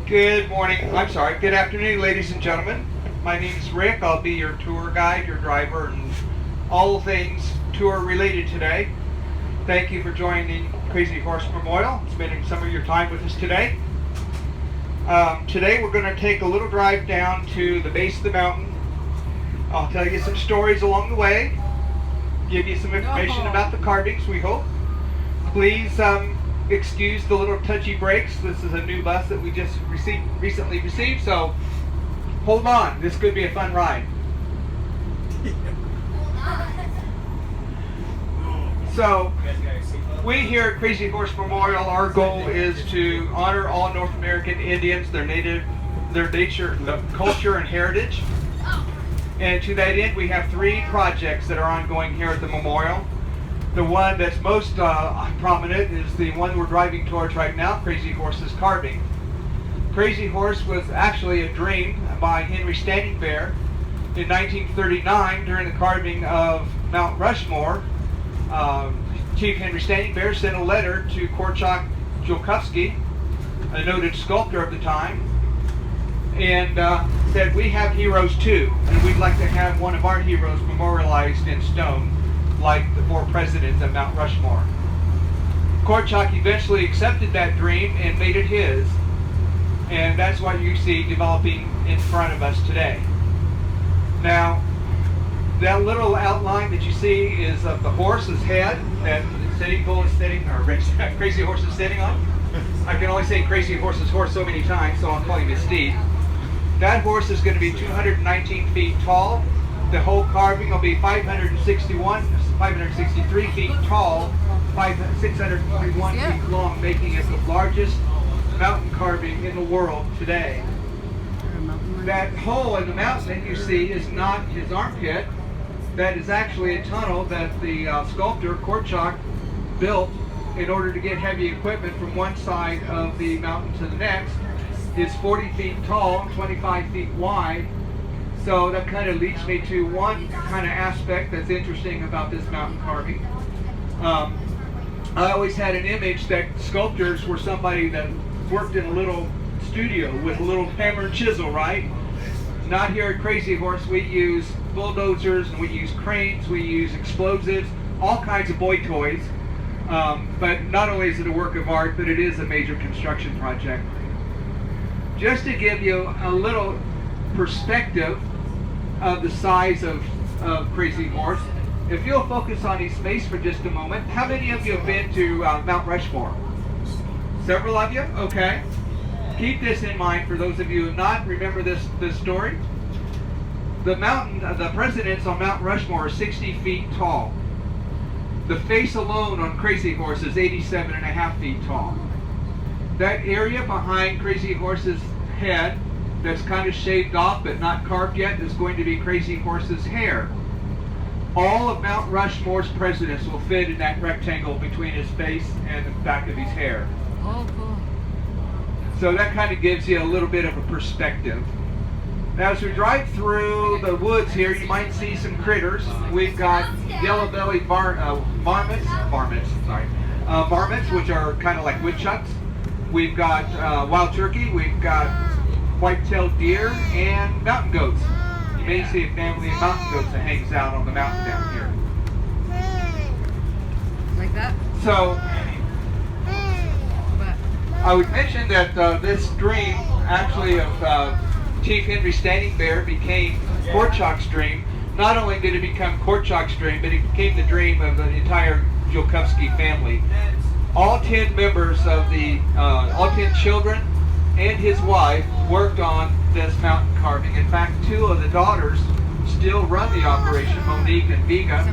Good morning, I'm sorry, good afternoon, ladies and gentlemen. My name is Rick. I'll be your tour guide, your driver, and all things tour related today. Thank you for joining Crazy Horse Memorial, spending some of your time with us today. Today we're going to take a little drive down to the base of the mountain. I'll tell you some stories along the way, give you some information about the carvings, we hope. Please excuse the little touchy brakes. This is a new bus that we just recently received, so hold on. This could be a fun ride. So, we here at Crazy Horse Memorial, our goal is to honor all North American Indians, their nature, the culture, and heritage. And to that end, we have 3 projects that are ongoing here at the memorial. The one that's most prominent is the one we're driving towards right now, Crazy Horse's carving. Crazy Horse was actually a dream by Henry Standing Bear in 1939 during the carving of Mount Rushmore. Chief Henry Standing Bear sent a letter to Korczak Joukowski, a noted sculptor of the time, and said, "We have heroes too, and we'd like to have one of our heroes memorialized in stone, like the 4 presidents of Mount Rushmore." Korczak eventually accepted that dream and made it his, and that's what you see developing in front of us today. Now, that little outline that you see is of the horse's head that Sitting Bull is sitting, or Crazy Horse is sitting on. I can only say Crazy Horse's horse so many times, so I'll call him his steed. That horse is going to be 219 feet tall. The whole carving will be 563 feet tall, 641 feet long, making it the largest mountain carving in the world today. That hole in the mountain that you see is not his armpit. That is actually a tunnel that the sculptor Korczak built in order to get heavy equipment from one side of the mountain to the next. It's 40 feet tall, 25 feet wide. So that kind of leads me to one kind of aspect that's interesting about this mountain carving. I always had an image that sculptors were somebody that worked in a little studio with a little hammer and chisel, right? Not here at Crazy Horse. We use bulldozers, and we use cranes, we use explosives, all kinds of boy toys. But not only is it a work of art, but it is a major construction project. Just to give you a little perspective of the size of Crazy Horse, if you'll focus on his face for just a moment, how many of you have been to Mount Rushmore? Several of you? Okay. Keep this in mind for those of you who have not. Remember this story. The presidents on Mount Rushmore are 60 feet tall. The face alone on Crazy Horse is 87.5 feet tall. That area behind Crazy Horse's head that's kind of shaved off but not carved yet is going to be Crazy Horse's hair. All of Mount Rushmore's presidents will fit in that rectangle between his face and the back of his hair. Oh, cool. So that kind of gives you a little bit of a perspective. Now, as we drive through the woods here, you might see some critters. We've got yellow-bellied marmots, which are kind of like woodchucks. We've got wild turkey. We've got white-tailed deer and mountain goats. You may see a family of mountain goats that hangs out on the mountain down here. Like that? So, I would mention that this dream, actually, of Chief Henry Standing Bear became Korczak's dream. Not only did it become Korczak's dream, but it became the dream of the entire Joukowski family. All 10 members of all 10 children and his wife worked on this mountain carving. In fact, 2 of the daughters still run the operation, Monique and Viga,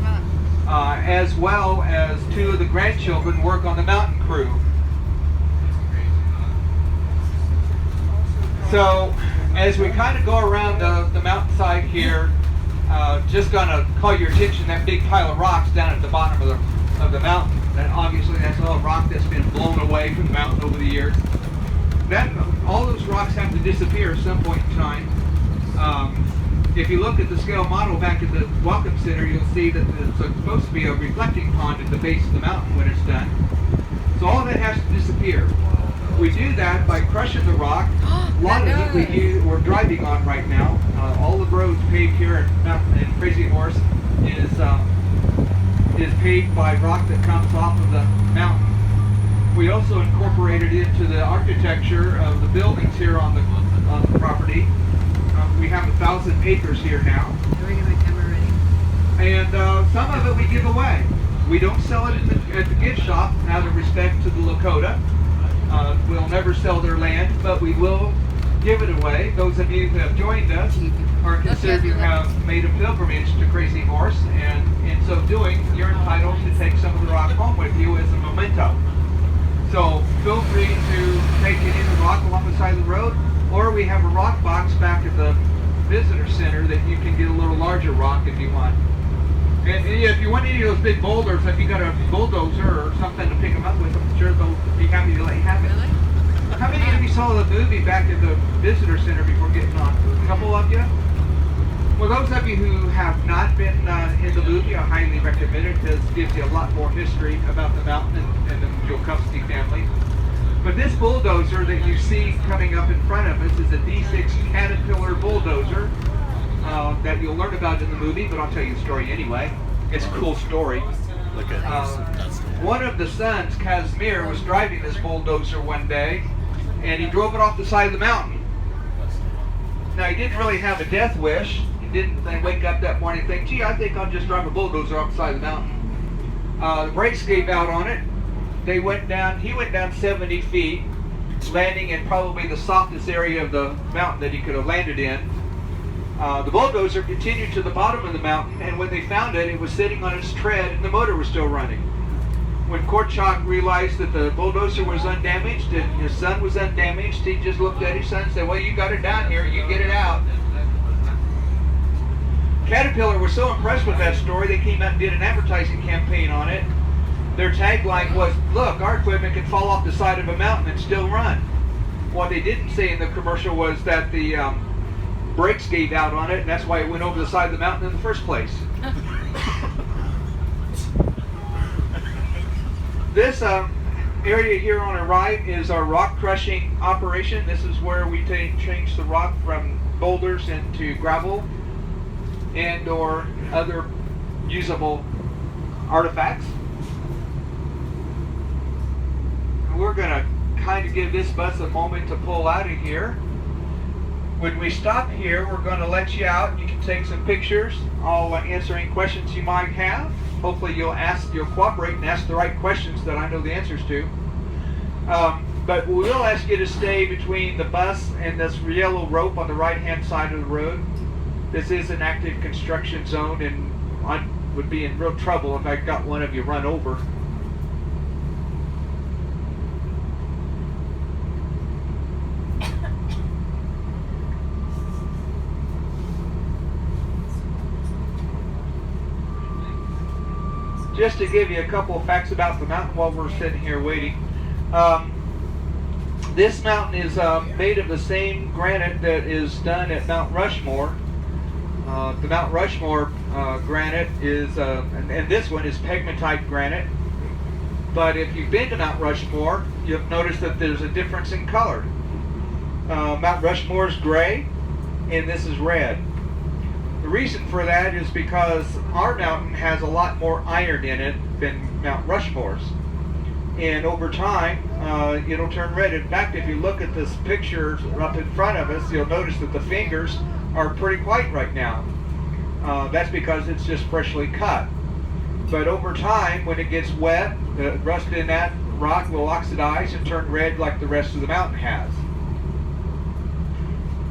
as well as 2 of the grandchildren work on the mountain crew. So, as we kind of go around the mountainside here, just going to call your attention that big pile of rocks down at the bottom of the mountain. That obviously that's all rock that's been blown away from the mountain over the years. All those rocks have to disappear at some point in time. If you look at the scale model back at the Welcome Center, you'll see that it's supposed to be a reflecting pond at the base of the mountain when it's done. So all of that has to disappear. We do that by crushing the rock. A lot of it we're driving on right now. All the roads paved here in Crazy Horse is paved by rock that comes off of the mountain. We also incorporated into the architecture of the buildings here on the property. We have 1,000 acres here now. Are we gonna camera ready? And some of it we give away. We don't sell it at the gift shop out of respect to the Lakota. We'll never sell their land, but we will give it away. Those of you who have joined us are considered to have made a pilgrimage to Crazy Horse, and in so doing, you're entitled to take some of the rock home with you as a memento. So feel free to take any of the rock along the side of the road, or we have a rock box back at the visitor center that you can get a little larger rock if you want. And if you want any of those big boulders, if you got a bulldozer or something to pick them up with, I'm sure they'll be happy to let you have it. Really? How many of you saw the movie back at the visitor center before getting on? A couple of you? Well, those of you who have not been in the movie, I highly recommend it. This gives you a lot more history about the mountain and the Joukowsky family. But this bulldozer that you see coming up in front of us is a D6 Caterpillar bulldozer that you'll learn about in the movie, but I'll tell you the story anyway. It's a cool story. Look at One of the sons, Casimir, was driving this bulldozer one day, and he drove it off the side of the mountain. Now, he didn't really have a death wish. He didn't wake up that morning and think, gee, I think I'll just drive a bulldozer off the side of the mountain. The brakes gave out on it. He went down 70 feet, landing in probably the softest area of the mountain that he could have landed in. The bulldozer continued to the bottom of the mountain, and when they found it, it was sitting on its tread and the motor was still running. When Korchak realized that the bulldozer was undamaged and his son was undamaged, he just looked at his son and said, well, you got it down here, you get it out. Caterpillar was so impressed with that story, they came out and did an advertising campaign on it. Their tagline was, look, our equipment can fall off the side of a mountain and still run. What they didn't say in the commercial was that the brakes gave out on it, and that's why it went over the side of the mountain in the first place. This area here on our right is our rock crushing operation. This is where we change the rock from boulders into gravel and or other usable artifacts. We're going to kind of give this bus a moment to pull out of here. When we stop here, we're going to let you out. You can take some pictures. I'll answer any questions you might have. Hopefully you'll cooperate and ask the right questions that I know the answers to. But we will ask you to stay between the bus and this yellow rope on the right-hand side of the road. This is an active construction zone, and I would be in real trouble if I got one of you run over. Just to give you a couple of facts about the mountain while we're sitting here waiting. This mountain is made of the same granite that is done at Mount Rushmore. The Mount Rushmore granite is, and this one is pegmatite granite. But if you've been to Mount Rushmore, you'll notice that there's a difference in color. Mount Rushmore is gray, and this is red. The reason for that is because our mountain has a lot more iron in it than Mount Rushmore's. And over time, it'll turn red. In fact, if you look at this picture up in front of us, you'll notice that the fingers are pretty white right now. That's because it's just freshly cut. But over time, when it gets wet, the rust in that rock will oxidize and turn red like the rest of the mountain has.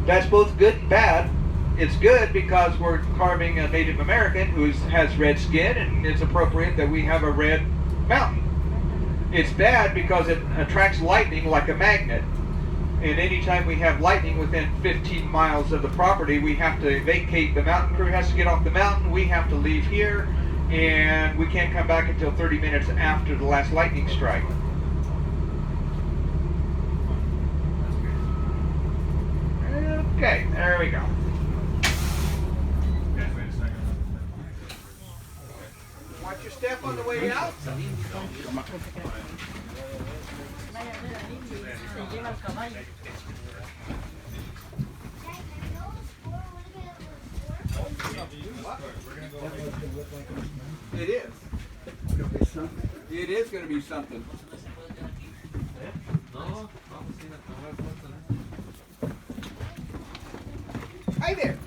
That's both good and bad. It's good because we're carving a Native American who has red skin, and it's appropriate that we have a red mountain. It's bad because it attracts lightning like a magnet. And anytime we have lightning within 15 miles of the property, we have to vacate. The mountain crew has to get off the mountain. We have to leave here, and we can't come back until 30 minutes after the last lightning strike. Okay, there we go. Watch your step on the way out. lleva el caballo. It is. It is going to be something. Hey there.